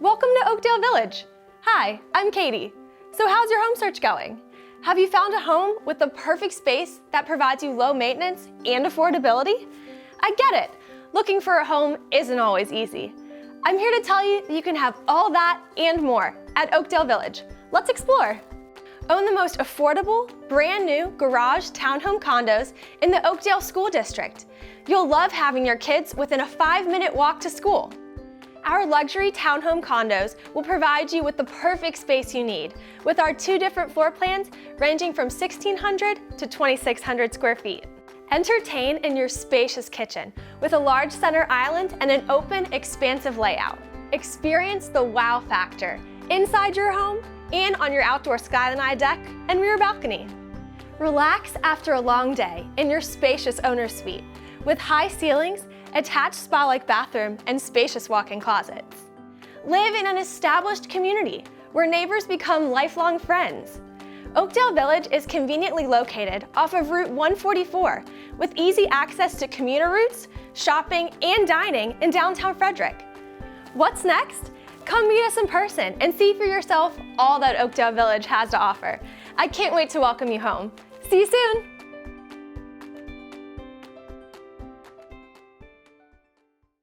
Welcome to Oakdale Village. Hi, I'm Katie. So how's your home search going? Have you found a home with the perfect space that provides you low maintenance and affordability? I get it. Looking for a home isn't always easy. I'm here to tell you that you can have all that and more at Oakdale Village. Let's explore. Own the most affordable, brand new garage townhome condos in the Oakdale School District. You'll love having your kids within a 5-minute walk to school. Our luxury townhome condos will provide you with the perfect space you need, with our 2 different floor plans ranging from 1,600 to 2,600 square feet. Entertain in your spacious kitchen with a large center island and an open, expansive layout. Experience the wow factor inside your home and on your outdoor skyline deck and rear balcony. Relax after a long day in your spacious owner's suite with high ceilings, attached spa-like bathroom, and spacious walk-in closets. Live in an established community where neighbors become lifelong friends. Oakdale Village is conveniently located off of Route 144 with easy access to commuter routes, shopping, and dining in downtown Frederick. What's next? Come meet us in person and see for yourself all that Oakdale Village has to offer. I can't wait to welcome you home. See you soon!